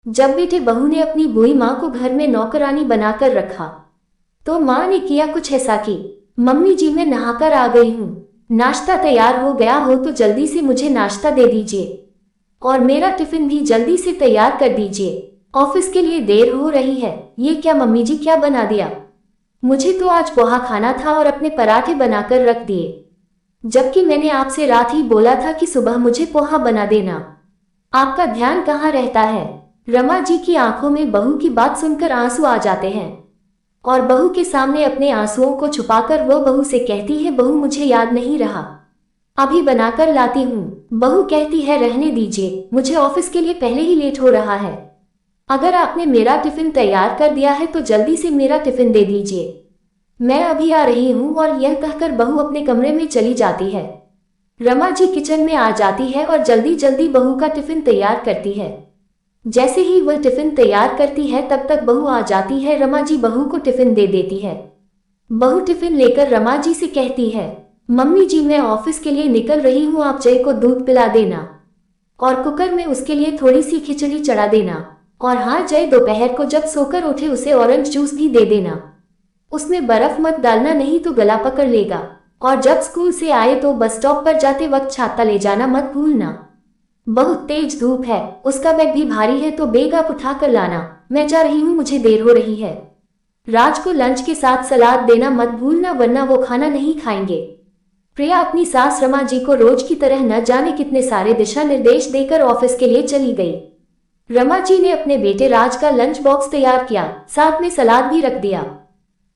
जब बेटे बहू ने अपनी बुई माँ को घर में नौकरानी बनाकर रखा तो माँ ने किया कुछ ऐसा कि मम्मी जी मैं नहाकर आ गई हूँ, नाश्ता तैयार हो गया हो तो जल्दी से मुझे नाश्ता दे दीजिए और मेरा टिफिन भी जल्दी से तैयार कर दीजिए, ऑफिस के लिए देर हो रही है। ये क्या मम्मी जी, क्या बना दिया? मुझे तो आज पोहा खाना था और अपने पराठे बनाकर रख दिए, जबकि मैंने आपसे रात ही बोला था कि सुबह मुझे पोहा बना देना। आपका ध्यान कहाँ रहता है? रमा जी की आंखों में बहू की बात सुनकर आंसू आ जाते हैं और बहू के सामने अपने आंसुओं को छुपाकर वो बहू से कहती है, बहू मुझे याद नहीं रहा, अभी बनाकर लाती हूँ। बहू कहती है, रहने दीजिए, मुझे ऑफिस के लिए पहले ही लेट हो रहा है। अगर आपने मेरा टिफिन तैयार कर दिया है तो जल्दी से मेरा टिफिन दे दीजिए, मैं अभी आ रही हूँ। और यह कहकर बहू अपने कमरे में चली जाती है। रमा जी किचन में आ जाती है और जल्दी जल्दी बहू का टिफिन तैयार करती है। जैसे ही वह टिफिन तैयार करती है तब तक बहू आ जाती है। रमा जी बहू को टिफिन दे देती है। बहू टिफिन लेकर रमा जी से कहती है, मम्मी जी मैं ऑफिस के लिए निकल रही हूँ, आप जय को दूध पिला देना और कुकर में उसके लिए थोड़ी सी खिचड़ी चढ़ा देना। और हाँ जय, दोपहर को जब सोकर उठे उसे ऑरेंज जूस भी दे देना, उसमें बर्फ मत डालना नहीं तो गला पकड़ लेगा। और जब स्कूल से आए तो बस स्टॉप पर जाते वक्त छाता ले जाना मत भूलना, बहुत तेज धूप है, उसका बैग भी भारी है तो बैग आप उठा कर लाना। मैं जा रही हूँ, मुझे देर हो रही है। राज को लंच के साथ सलाद देना मत भूलना वरना वो खाना नहीं खाएंगे। प्रिया अपनी सास रमा जी को रोज की तरह न जाने कितने सारे दिशा निर्देश देकर ऑफिस के लिए चली गई। रमा जी ने अपने बेटे राज का लंच बॉक्स तैयार किया, साथ में सलाद भी रख दिया।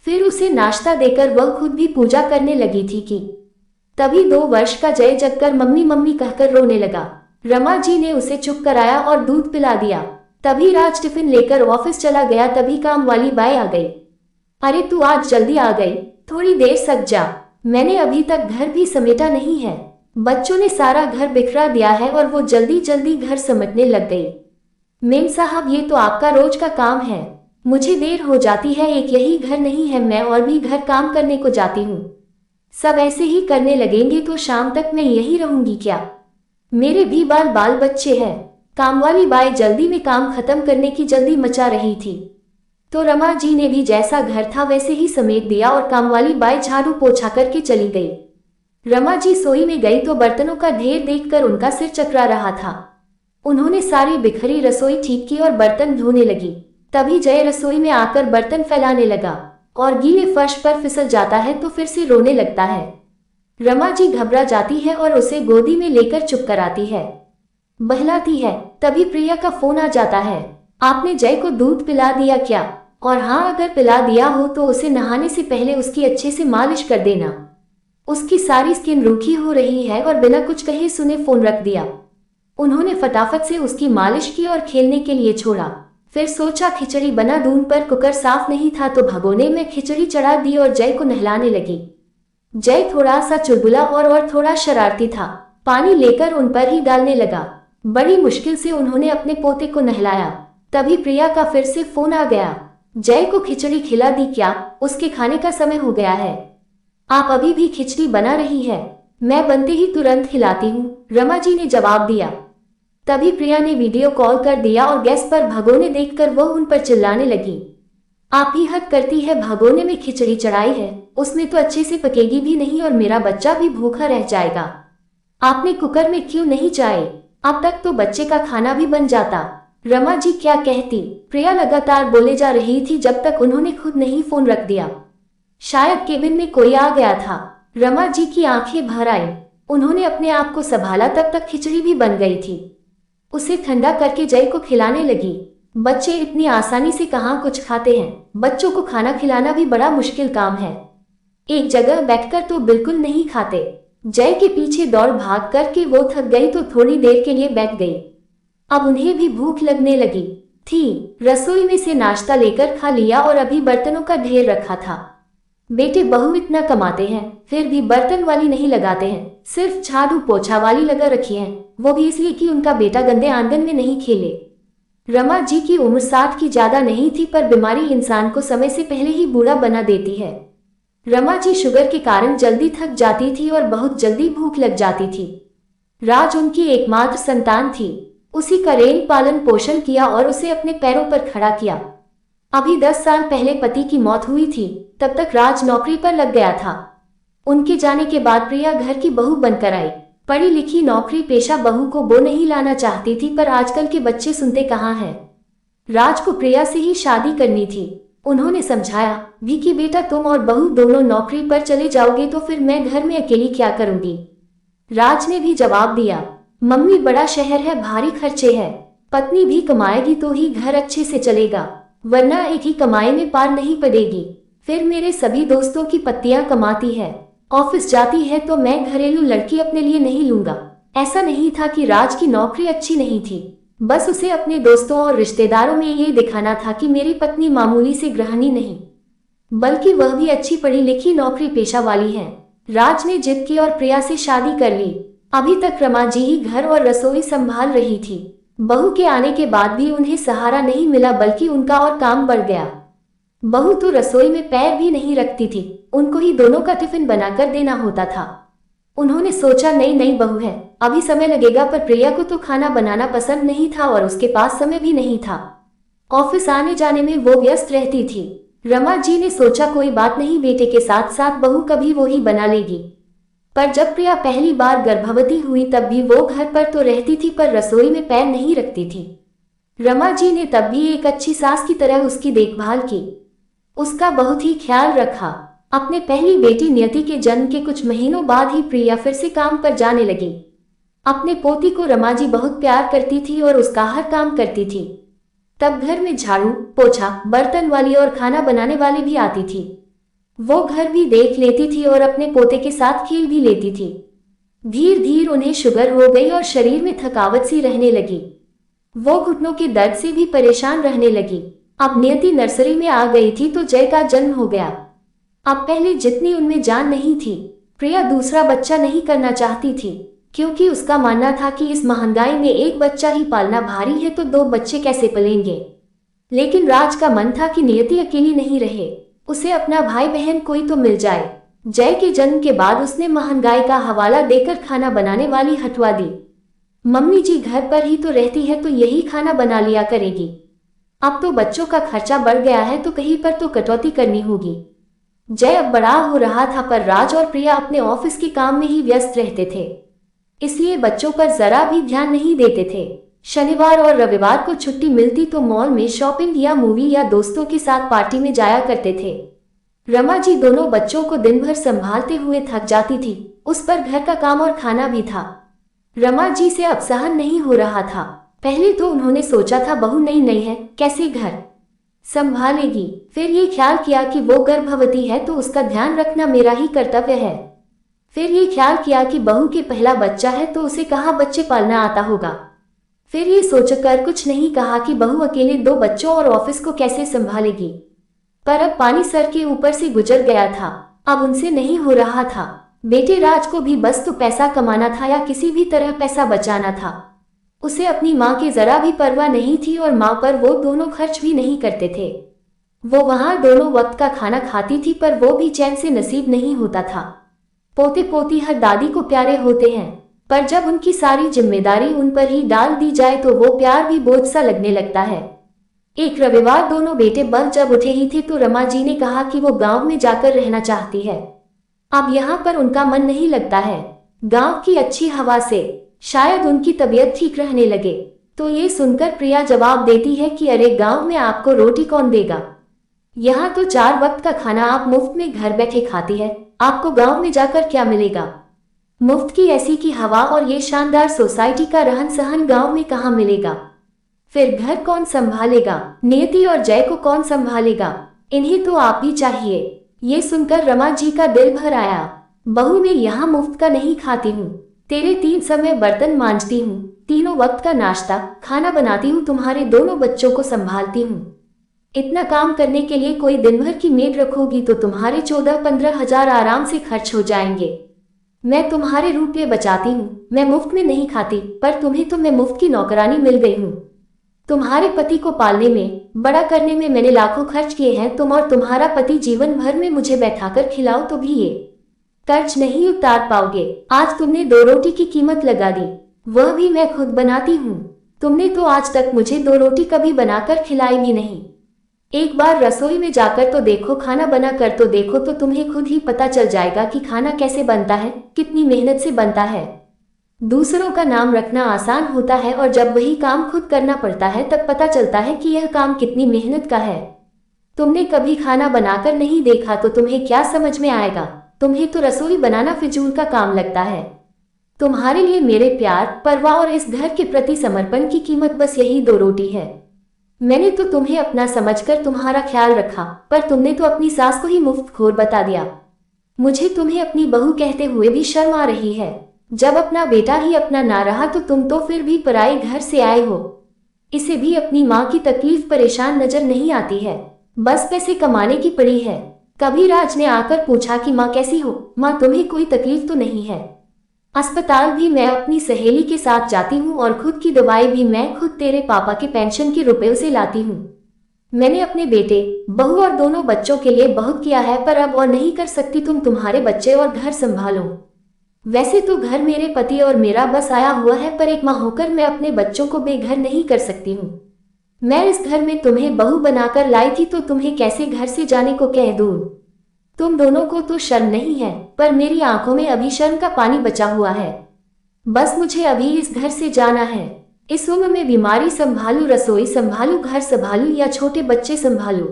फिर उसे नाश्ता देकर वह खुद भी पूजा करने लगी थी कि तभी 2 वर्ष का जय जगकर मम्मी मम्मी कहकर रोने लगा। रमा जी ने उसे चुप कराया और दूध पिला दिया। तभी राज टिफिन लेकर ऑफिस चला गया। तभी काम वाली बाई आ गई। अरे तू आज जल्दी आ गई, थोड़ी देर सक जा, मैंने अभी तक घर भी समेटा नहीं है, बच्चों ने सारा घर बिखरा दिया है। और वो जल्दी जल्दी घर समेटने लग गई। मेम साहब ये तो आपका रोज का काम है, मुझे देर हो जाती है, एक यही घर नहीं है, मैं और भी घर काम करने को जाती हूँ, सब ऐसे ही करने लगेंगे तो शाम तक मैं यही रहूंगी क्या? मेरे भी बाल बाल बच्चे हैं। कामवाली बाई जल्दी में काम खत्म करने की जल्दी मचा रही थी तो रमा जी ने भी जैसा घर था वैसे ही समेट दिया और कामवाली बाई झाड़ू पोछा करके चली गई। रमा जी सोई में गई तो बर्तनों का ढेर देखकर उनका सिर चकरा रहा था। उन्होंने सारी बिखरी रसोई ठीक की और बर्तन धोने लगी। तभी जय रसोई में आकर बर्तन फैलाने लगा और गीले फर्श पर फिसल जाता है तो फिर से रोने लगता है। रमा जी घबरा जाती है और उसे गोदी में लेकर चुप कराती है, बहलाती है। तभी प्रिया का फोन आ जाता है, आपने जय को दूध पिला दिया क्या? और हाँ, अगर पिला दिया हो तो उसे नहाने से पहले उसकी अच्छे से मालिश कर देना, उसकी सारी स्किन रूखी हो रही है। और बिना कुछ कहे सुने फोन रख दिया। उन्होंने फटाफट से उसकी मालिश की और खेलने के लिए छोड़ा। फिर सोचा खिचड़ी बना दूं, पर कुकर साफ नहीं था तो भगोने में खिचड़ी चढ़ा दी और जय को नहलाने लगी। जय थोड़ा सा चुलबुला और थोड़ा शरारती था, पानी लेकर उन पर ही डालने लगा। बड़ी मुश्किल से उन्होंने अपने पोते को नहलाया। तभी प्रिया का फिर से फोन आ गया, जय को खिचड़ी खिला दी क्या? उसके खाने का समय हो गया है, आप अभी भी खिचड़ी बना रही है? मैं बनते ही तुरंत खिलाती हूँ, रमा जी ने जवाब दिया। तभी प्रिया ने वीडियो कॉल कर दिया और गैस पर भगोने देखकर वह उन पर चिल्लाने लगी, आप ही हद करती है, भगोने में खिचड़ी चढ़ाई है, उसमें तो अच्छे से पकेगी भी नहीं और मेरा बच्चा भी भूखा रह जाएगा। आपने कुकर में क्यों नहीं चाहे? अब तक तो बच्चे का खाना भी बन जाता। रमा जी क्या कहती? प्रिया लगातार बोले जा रही थी जब तक उन्होंने खुद नहीं फोन रख दिया। शायद केबिन में कोई आ गया था। रमा जी की आंखें भर आई, उन्होंने अपने आप को संभाला, तब तक खिचड़ी भी बन गई थी। उसे ठंडा करके जय को खिलाने लगी। बच्चे इतनी आसानी से कहाँ कुछ खाते हैं, बच्चों को खाना खिलाना भी बड़ा मुश्किल काम है, एक जगह बैठकर तो बिल्कुल नहीं खाते। जय के पीछे दौड़ भाग करके वो थक गई तो थोड़ी देर के लिए बैठ गई। अब उन्हें भी भूख लगने लगी थी। रसोई में से नाश्ता लेकर खा लिया और अभी बर्तनों का ढेर रखा था। बेटे बहू इतना कमाते हैं फिर भी बर्तन वाली नहीं लगाते हैं, सिर्फ झाड़ू पोछा वाली लगा रखी है, वो भी इसलिए कि उनका बेटा गंदे आंगन में नहीं खेले। रमा जी की उम्र 60 की ज्यादा नहीं थी, पर बीमारी इंसान को समय से पहले ही बूढ़ा बना देती है। रमा जी शुगर के कारण जल्दी थक जाती थी और बहुत जल्दी भूख लग जाती थी। राज उनकी एकमात्र संतान थी। उसी का रेल पालन पोषण किया और उसे अपने पैरों पर खड़ा किया। अभी 10 साल पहले पति की मौत हुई थी, तब तक राज नौकरी पर लग गया था। उनके जाने के बाद प्रिया घर की बहू बनकर आई। पढ़ी लिखी नौकरी पेशा बहू को वो नहीं लाना चाहती थी, पर आजकल के बच्चे सुनते कहाँ हैं। राज को प्रिया से ही शादी करनी थी। उन्होंने समझाया भी कि बेटा तुम और बहू दोनों नौकरी पर चले जाओगे तो फिर मैं घर में अकेली क्या करूंगी। राज ने भी जवाब दिया, मम्मी बड़ा शहर है, भारी खर्चे हैं, पत्नी भी कमाएगी तो ही घर अच्छे से चलेगा, वरना एक ही कमाई में पार नहीं पड़ेगी। फिर मेरे सभी दोस्तों की पत्नियां कमाती है, ऑफिस जाती है, तो मैं घरेलू लड़की अपने लिए नहीं लूंगा। ऐसा नहीं था कि राज की नौकरी अच्छी नहीं थी, बस उसे अपने दोस्तों और रिश्तेदारों में ये दिखाना था कि मेरी पत्नी मामूली से गृहिणी नहीं, बल्कि वह भी अच्छी पढ़ी लिखी नौकरी पेशा वाली है। राज ने जिद की और प्रिया से शादी कर ली। अभी तक रमा जी ही घर और रसोई संभाल रही थी। बहू के आने के बाद भी उन्हें सहारा नहीं मिला, बल्कि उनका और काम बढ़ गया। बहू तो रसोई में पैर भी नहीं रखती थी, उनको ही दोनों का टिफिन बनाकर देना होता था। उन्होंने सोचा नई नई बहू है, अभी समय लगेगा, पर प्रिया को तो खाना बनाना पसंद नहीं था और उसके पास समय भी नहीं था। ऑफिस आने जाने में वो व्यस्त रहती थी। रमा जी ने सोचा कोई बात नहीं, बेटे के साथ साथ बहू कभी वो ही बना लेगी। पर जब प्रिया पहली बार गर्भवती हुई तब भी वो घर पर तो रहती थी, पर रसोई में पैर नहीं रखती थी। रमा जी ने तब भी एक अच्छी सास की तरह उसकी देखभाल की, उसका बहुत ही ख्याल रखा। अपने पहली बेटी नियति के जन्म के कुछ महीनों बाद ही प्रिया फिर से काम पर जाने लगी। अपने पोती को रमा जी बहुत प्यार करती थी और उसका हर काम करती थी। तब घर में झाड़ू पोछा बर्तन वाली और खाना बनाने वाली भी आती थी। वो घर भी देख लेती थी और अपने पोते के साथ खेल भी लेती थी। धीरे धीरे उन्हें शुगर हो गई और शरीर में थकावट सी रहने लगी। वो घुटनों के दर्द से भी परेशान रहने लगी। अब नियति नर्सरी में आ गई थी तो जय का जन्म हो गया। अब पहले जितनी उनमें जान नहीं थी। प्रिया दूसरा बच्चा नहीं करना चाहती थी, क्योंकि उसका मानना था कि इस महंगाई में एक बच्चा ही पालना भारी है, तो 2 बच्चे कैसे पलेंगे। लेकिन राज का मन था कि नियति अकेली नहीं रहे, उसे अपना भाई बहन कोई तो मिल जाए। जय के जन्म के बाद उसने महंगाई का हवाला देकर खाना बनाने वाली हटवा दी। मम्मी जी घर पर ही तो रहती है, तो यही खाना बना लिया करेगी। अब तो बच्चों का खर्चा बढ़ गया है, तो कहीं पर तो कटौती करनी होगी। जय अब बड़ा हो रहा था, पर राज और प्रिया अपने ऑफिस के काम में ही व्यस्त रहते थे, इसलिए बच्चों पर जरा भी ध्यान नहीं देते थे। शनिवार और रविवार को छुट्टी मिलती तो मॉल में शॉपिंग या मूवी या दोस्तों के साथ पार्टी में जाया करते थे। रमा जी दोनों बच्चों को दिन भर संभालते हुए थक जाती थी, उस पर घर का काम और खाना भी था। रमा जी से अब सहन नहीं हो रहा था। पहले तो उन्होंने सोचा था बहू नई नई है, कैसे घर संभालेगी। फिर ये ख्याल किया कि वो गर्भवती है तो उसका ध्यान रखना मेरा ही कर्तव्य है। फिर ये ख्याल किया कि बहू के पहला बच्चा है तो उसे कहाँ बच्चे पालना आता होगा। फिर ये सोचकर कुछ नहीं कहा कि बहू अकेले 2 बच्चों और ऑफिस को कैसे संभालेगी। पर अब पानी सर के ऊपर से गुजर गया था, अब उनसे नहीं हो रहा था। बेटे राज को भी बस तो पैसा कमाना था या किसी भी तरह पैसा बचाना था। उसे अपनी माँ की जरा भी परवाह नहीं थी और माँ पर वो दोनों खर्च भी नहीं करते थे। वो वहाँ दोनों वक्त का खाना खाती थी, पर वो भी चैन से नसीब नहीं होता था। पोते पोती हर दादी को प्यारे होते हैं, पर जब उनकी सारी जिम्मेदारी उन पर ही डाल दी जाए तो वो प्यार भी बोझ सा लगने लगता है। एक रविवार दोनों बेटे बल जब उठे ही थे तो रमा जी ने कहा कि वो गांव में जाकर रहना चाहती है। अब यहाँ पर उनका मन नहीं लगता है। गांव की अच्छी हवा से शायद उनकी तबीयत ठीक रहने लगे। तो ये सुनकर प्रिया जवाब देती है कि अरे गांव में आपको रोटी कौन देगा, यहाँ तो 4 वक्त का खाना आप मुफ्त में घर बैठे खाती है, आपको गांव में जाकर क्या मिलेगा। मुफ्त की ऐसी की हवा और ये शानदार सोसाइटी का रहन सहन गांव में कहाँ मिलेगा। फिर घर कौन संभालेगा, नियति और जय को कौन संभालेगा, इन्हें तो आप भी चाहिए। ये सुनकर रमा जी का दिल भर आया। बहू मैं यहाँ मुफ्त का नहीं खाती हूँ, तेरे 3 समय बर्तन मांजती हूँ, तीनों वक्त का नाश्ता खाना बनाती हूँ, तुम्हारे दोनों बच्चों को संभालती हूँ। इतना काम करने के लिए कोई दिन भर की मेड रखोगी तो तुम्हारे 14-15 हजार आराम से खर्च हो जाएंगे। मैं तुम्हारे रुपये बचाती हूँ, मैं मुफ्त में नहीं खाती, पर तुम्हें तो मैं मुफ्त की नौकरानी मिल गई हूँ। तुम्हारे पति को पालने में बड़ा करने में मैंने लाखों खर्च किए हैं, तुम और तुम्हारा पति जीवन भर में मुझे बैठाकर खिलाओ तो भी ये कर्ज नहीं उतार पाओगे। आज तुमने 2 रोटी की कीमत लगा दी, वह भी मैं खुद बनाती हूँ। तुमने तो आज तक मुझे 2 रोटी कभी बनाकर खिलाई भी नहीं। एक बार रसोई में जाकर तो देखो, खाना बना कर तो देखो, तो तुम्हें खुद ही पता चल जाएगा कि खाना कैसे बनता है, कितनी मेहनत से बनता है। दूसरों का नाम रखना आसान होता है और जब वही काम खुद करना पड़ता है तब पता चलता है कि यह काम कितनी मेहनत का है। तुमने कभी खाना बनाकर नहीं देखा तो तुम्हें क्या समझ में आएगा। तुम्हें तो रसोई बनाना फिजूल का काम लगता है। तुम्हारे लिए मेरे प्यार, परवाह और इस घर के प्रति समर्पण की कीमत बस यही 2 रोटी है। मैंने तो तुम्हें अपना समझकर तुम्हारा ख्याल रखा, पर तुमने तो अपनी सास को ही मुफ्तखोर बता दिया। मुझे तुम्हें अपनी बहू कहते हुए भी शर्म आ रही है। जब अपना बेटा ही अपना ना रहा तो तुम तो फिर भी पराए घर से आए हो। इसे भी अपनी माँ की तकलीफ परेशान नजर नहीं आती है, बस पैसे कमाने की पड़ी है। कभी राज ने आकर पूछा कि माँ कैसी हो, माँ तुम्हें कोई तकलीफ तो नहीं है। अस्पताल भी मैं अपनी सहेली के साथ जाती हूँ और खुद की दवाई भी मैं खुद तेरे पापा के पेंशन के रुपयों से लाती हूँ। मैंने अपने बेटे, बहू और दोनों बच्चों के लिए बहुत किया है, पर अब और नहीं कर सकती। तुम तुम्हारे बच्चे और घर संभालो। वैसे तो घर मेरे पति और मेरा बस आया हुआ है, पर एक माँ होकर मैं अपने बच्चों को बेघर नहीं कर सकती हूँ। मैं इस घर में तुम्हें बहू बनाकर लाई थी, तो तुम्हें कैसे घर से जाने को कह दूँ। तुम दोनों को तो शर्म नहीं है, पर मेरी आंखों में अभी शर्म का पानी बचा हुआ है। बस मुझे अभी इस घर से जाना है। इस उम्र में बीमारी संभालू, रसोई संभालू, घर संभालू या छोटे बच्चे संभालू।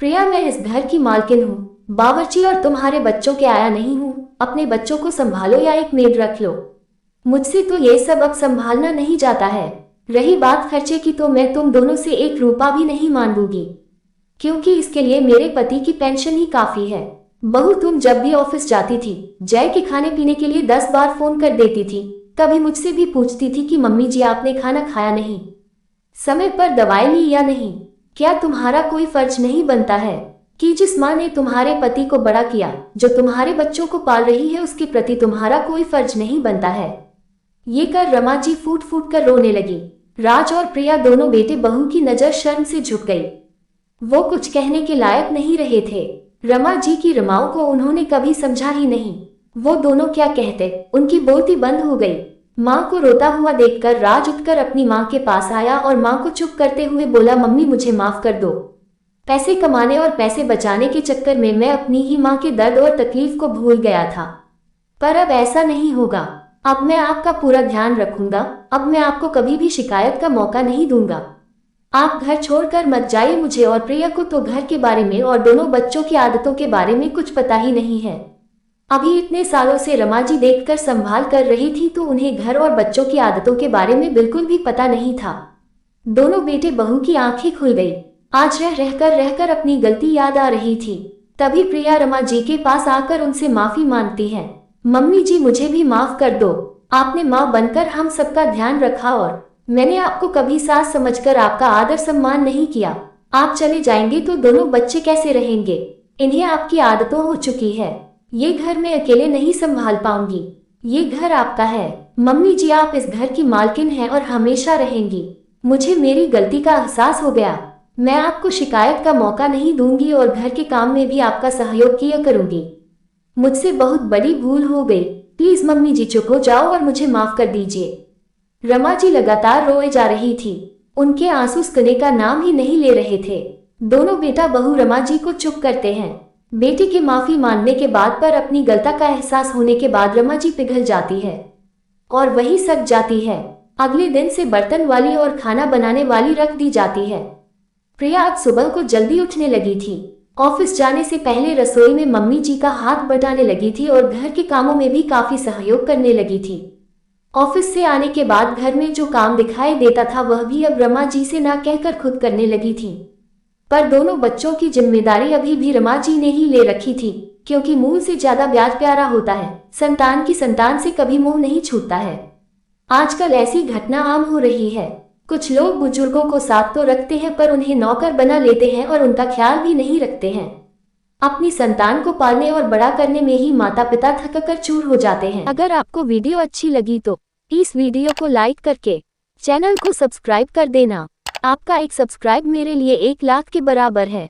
प्रिया, मैं इस घर की मालकिन हूँ, बावर्ची और तुम्हारे बच्चों के आया नहीं हूँ। अपने बच्चों को संभालो या एक मेड रख लो। मुझसे तो ये सब अब संभालना नहीं जाता है। रही बात खर्चे की, तो मैं तुम दोनों से 1 रुपया भी नहीं मांगूंगी, क्योंकि इसके लिए मेरे पति की पेंशन ही काफी है। बहू, तुम जब भी ऑफिस जाती थी, जय के खाने पीने के लिए 10 बार फोन कर देती थी। कभी मुझसे भी पूछती थी कि मम्मी जी आपने खाना खाया नहीं, समय पर दवाई ली या नहीं। क्या तुम्हारा कोई फर्ज नहीं बनता है कि जिस माँ ने तुम्हारे पति को बड़ा किया, जो तुम्हारे बच्चों को पाल रही है, उसके प्रति तुम्हारा कोई फर्ज नहीं बनता है। ये कर रमा जी फूट फूट कर रोने लगी। राज और प्रिया दोनों बेटे बहू की नजर शर्म से झुक गई। वो कुछ कहने के लायक नहीं रहे थे। रमा जी की रमाओं को उन्होंने कभी समझा ही नहीं। वो दोनों क्या कहते, उनकी बोलती बंद हो गई। माँ को रोता हुआ देखकर राज उठकर अपनी माँ के पास आया और माँ को चुप करते हुए बोला, मम्मी मुझे माफ कर दो। पैसे कमाने और पैसे बचाने के चक्कर में मैं अपनी ही माँ के दर्द और तकलीफ को भूल गया था, पर अब ऐसा नहीं होगा। अब मैं आपका पूरा ध्यान रखूंगा। अब मैं आपको कभी भी शिकायत का मौका नहीं दूंगा। आप घर छोड़कर मत जाइए। मुझे और प्रिया को तो घर के बारे में और दोनों बच्चों की आदतों के बारे में कुछ पता ही नहीं है। अभी इतने सालों से रमा जी देखकर संभाल कर रही थी, तो उन्हें घर और बच्चों की आदतों के बारे में बिल्कुल भी पता नहीं था। दोनों बेटे बहू की आंखें खुल गई। आज रहकर अपनी गलती याद आ रही थी। तभी प्रिया रमा जी के पास आकर उनसे माफी मांगती है। मम्मी जी मुझे भी माफ कर दो। आपने माँ बनकर हम सबका ध्यान रखा और मैंने आपको कभी सास समझकर आपका आदर सम्मान नहीं किया। आप चले जाएंगे तो दोनों बच्चे कैसे रहेंगे। इन्हें आपकी आदतों हो चुकी है। ये घर मैं अकेले नहीं संभाल पाऊंगी। ये घर आपका है। मम्मी जी आप इस घर की मालकिन हैं और हमेशा रहेंगी। मुझे मेरी गलती का एहसास हो गया। मैं आपको शिकायत का मौका नहीं दूंगी और घर के काम में भी आपका सहयोग किया करूंगी। मुझसे बहुत बड़ी भूल हो गई। प्लीज मम्मी जी चुप हो जाओ और मुझे माफ कर दीजिए। रमा जी लगातार रोए जा रही थी। उनके आंसू सुखने का नाम ही नहीं ले रहे थे। दोनों बेटा बहू रमा जी को चुप करते हैं। बेटे के माफी मांगने के बाद पर अपनी गलती का एहसास होने के बाद रमा जी पिघल जाती है और वही सक जाती है। अगले दिन से बर्तन वाली और खाना बनाने वाली रख दी जाती है। प्रिया अब सुबह को जल्दी उठने लगी थी। ऑफिस जाने से पहले रसोई में मम्मी जी का हाथ बटाने लगी थी और घर के कामों में भी काफी सहयोग करने लगी थी। ऑफिस से आने के बाद घर में जो काम दिखाई देता था वह भी अब रमा जी से ना कहकर खुद करने लगी थी। पर दोनों बच्चों की जिम्मेदारी अभी भी रमा जी ने ही ले रखी थी, क्योंकि मूल से ज्यादा ब्याज प्यारा होता है। संतान की संतान से कभी मुंह नहीं छूटता है। आजकल ऐसी घटना आम हो रही है। कुछ लोग बुजुर्गों को साथ तो रखते हैं पर उन्हें नौकर बना लेते हैं और उनका ख्याल भी नहीं रखते हैं। अपनी संतान को पालने और बड़ा करने में ही माता पिता थक कर चूर हो जाते हैं। अगर आपको वीडियो अच्छी लगी तो इस वीडियो को लाइक करके चैनल को सब्सक्राइब कर देना। आपका एक सब्सक्राइब मेरे लिए 1 लाख के बराबर है।